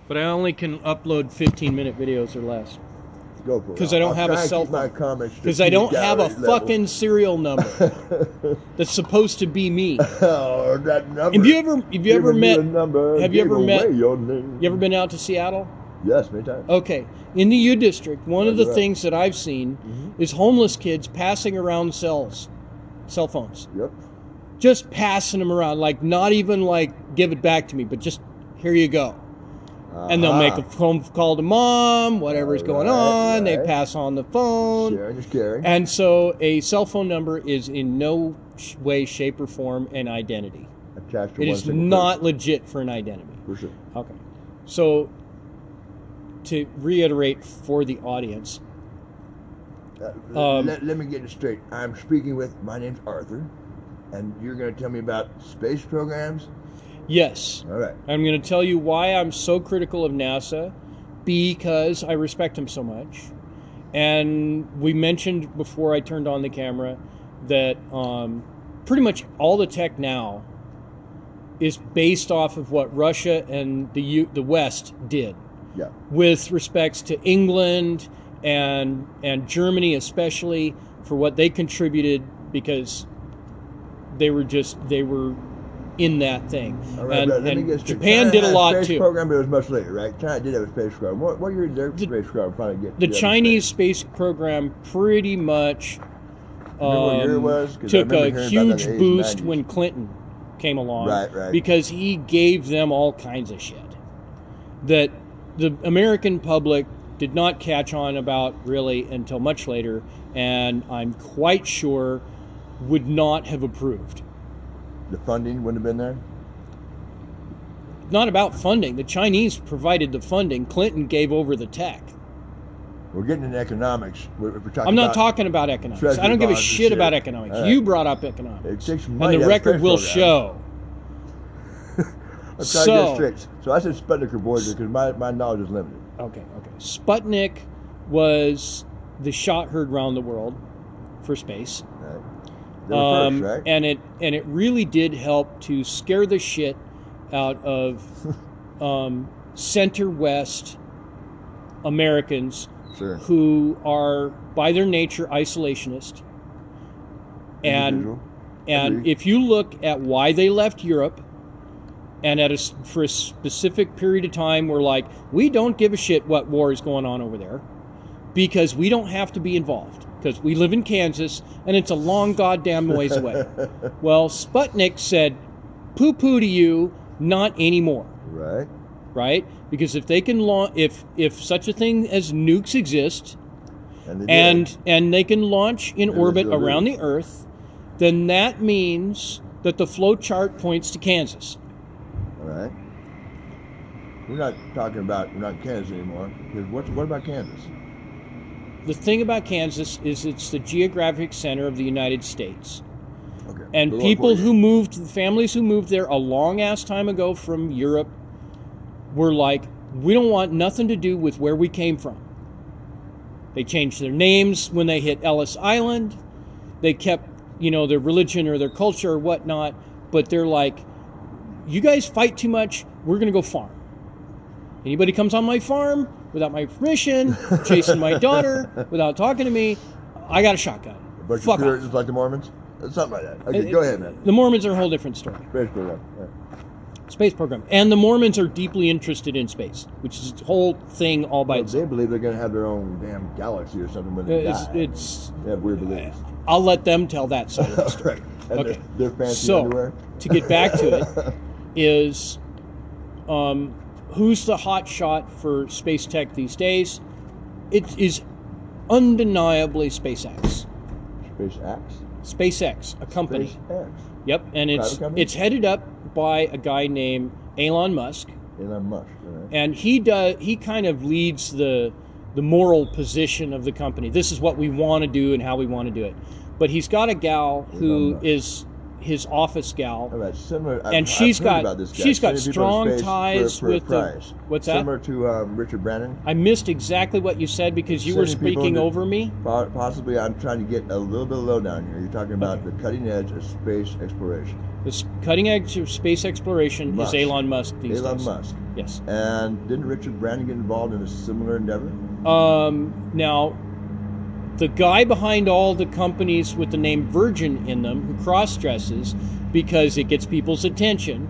But I only can upload 15-minute videos or less. Go for it. Because I don't have a cell phone. Because I don't have a fucking serial number that's supposed to be me. Oh, that number. Have you ever met? Have you ever met? You ever been out to Seattle? Yes, many times. Okay. In the U District, one of the things that I've seen is homeless kids passing around cell phones. Yep. Just passing them around, like not even like give it back to me, but just here you go. And they'll make a phone call to mom, whatever's going on. They pass on the phone. Sharing is caring. And so a cell phone number is in no way, shape, or form an identity. Attached to It one is single not person. legit for an identity. For sure. Okay. So to reiterate for the audience. Let me get it straight. I'm speaking with, my name's Arthur, and you're going to tell me about space programs? Yes. All right. I'm going to tell you why I'm so critical of NASA, because I respect him so much. And we mentioned before I turned on the camera that pretty much all the tech now is based off of what Russia and the West did. Yeah. With respects to England and Germany especially, for what they contributed, because they were in that thing. All right, and Japan did a lot space too. Program, but it was much later, right? China did have a space program. What year did their space program finally get? The Chinese space program pretty much what year it was? took a huge boost when Clinton came along. Right. Because he gave them all kinds of shit that the American public did not catch on about really until much later, and I'm quite sure would not have approved. The funding wouldn't have been there? Not about funding. The Chinese provided the funding. Clinton gave over the tech. We're getting into economics. I'm not talking about economics. I don't give a shit about economics. Right. You brought up economics. It takes money. And the record will show. I'm trying to get straight. So I said Sputnik or Voyager because my knowledge is limited. Okay. Sputnik was the shot heard around the world for space. Right. They were first, right? And it really did help to scare the shit out of center west Americans who are by their nature isolationist. And if you look at why they left Europe, and for a specific period of time, we're like, we don't give a shit what war is going on over there because we don't have to be involved because we live in Kansas and it's a long goddamn ways away. Well, Sputnik said, poo-poo to you, not anymore. Right? Because if they can if such a thing as nukes exist and they can launch in orbit around the Earth, then that means that the flow chart points to Kansas. All right. We're not Kansas anymore. What about Kansas? The thing about Kansas is it's the geographic center of the United States. Okay. And families who moved there a long ass time ago from Europe were like, we don't want nothing to do with where we came from. They changed their names when they hit Ellis Island. They kept, their religion or their culture or whatnot, but they're like, you guys fight too much, we're going to go farm. Anybody comes on my farm without my permission, chasing my daughter without talking to me, I got a shotgun. But fuck off. Just like the Mormons? Something like that. Okay, go ahead, man. The Mormons are a whole different story. Space program. Yeah. Space program. And the Mormons are deeply interested in space, which is a whole thing all by itself. They believe they're going to have their own damn galaxy or something when they die. They have weird beliefs. I'll let them tell that side of the story. Right. Okay. They're fancy underwear. To get back to it, is who's the hot shot for space tech these days? It is undeniably SpaceX. SpaceX, a company. SpaceX. Yep, and it's headed up by a guy named Elon Musk. Elon Musk, right. And he kind of leads the moral position of the company. This is what we want to do and how we want to do it. But he's got a gal who is his office gal. Oh, that's similar. And she's got strong ties with price. What's that? Similar to Richard Brannon. I missed exactly what you said because you were speaking over me. Possibly, I'm trying to get a little bit of lowdown here. You're talking about the cutting edge of space exploration. The cutting edge of space exploration is Elon Musk these days. Elon Musk. Yes. And didn't Richard Brannon get involved in a similar endeavor? Now, the guy behind all the companies with the name Virgin in them, who cross-dresses because it gets people's attention,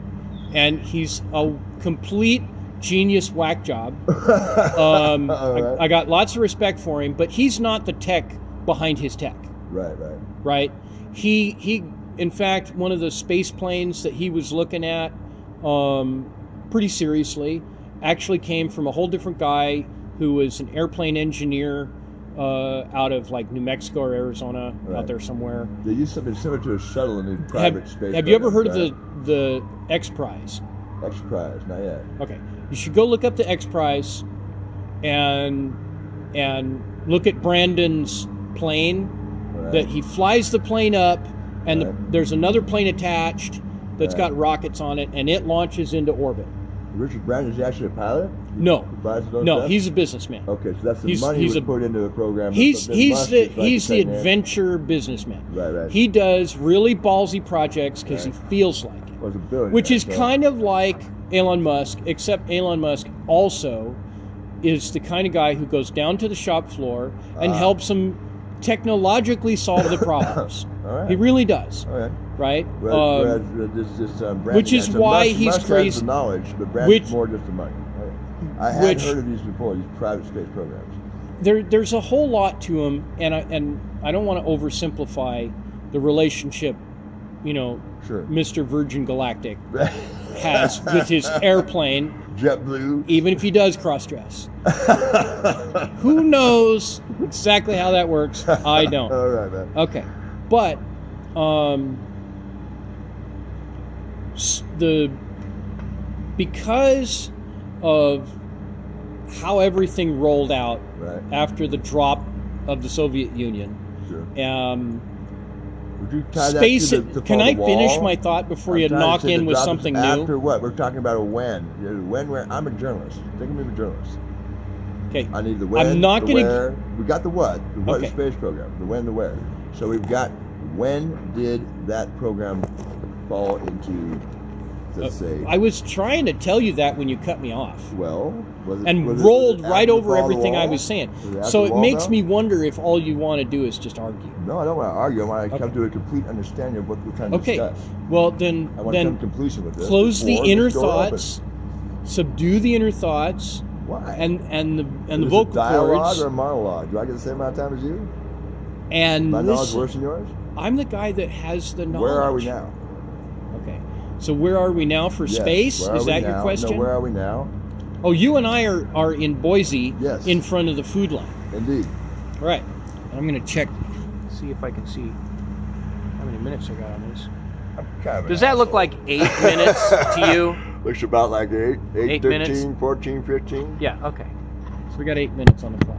and he's a complete genius whack job. Right. I got lots of respect for him, but he's not the tech behind his tech. Right. He in fact, one of the space planes that he was looking at pretty seriously actually came from a whole different guy who was an airplane engineer out of like New Mexico or Arizona, out there somewhere. They use something similar to a shuttle in the private space. Have you ever heard of the X Prize? X Prize, not yet. Okay, you should go look up the X Prize and look at Brandon's plane. That he flies the plane up, and there's another plane attached that's got rockets on it, and it launches into orbit. Richard Branson is actually a pilot? No, he's a businessman. Okay, so that's the money he was put into the program. He's the adventure businessman. Right. He does really ballsy projects because he feels like it. Well, he's a billionaire, which is kind of like Elon Musk, except Elon Musk also is the kind of guy who goes down to the shop floor and helps them technologically solve the problems. He really does. Right? Which is why he's crazy. Has the knowledge, but Brandon's more just the money. I had heard of these before, these private space programs. There's a whole lot to them, and I don't want to oversimplify the relationship, Mr. Virgin Galactic has with his airplane. JetBlue. Even if he does cross-dress. Who knows exactly how that works? I don't. All right, man. Okay. But because of how everything rolled out after the drop of the Soviet Union, space. Can I finish my thought before you knock in with something new? After what? We're talking about a when. When? I'm a journalist. Think of me as a journalist. Okay. I need the when. I'm not going to. We got the what. The what is space program. The when, the where. So we've got when did that program fall into? Let's say. I was trying to tell you that when you cut me off. Well, rolled right over everything I was saying. So it makes me wonder if all you want to do is just argue. No, I don't want to argue. I want to come to a complete understanding of what we're trying to discuss. Well, then I want to come to completion with this. Close the inner thoughts, subdue the inner thoughts. Why? And the vocal cords. Dialogue or monologue? Do I get the same amount of time as you? And my knowledge worse than yours? I'm the guy that has the knowledge. Where are we now? Okay. So where are we now for space? Is that your question? No, where are we now? Oh, you and I are in Boise in front of the food line. Indeed. All right. I'm going to check, see if I can see how many minutes I got on this. Does that look like 8 minutes to you? Looks about like 8 13, minutes? 14, 15. Yeah, okay. So we got 8 minutes on the clock.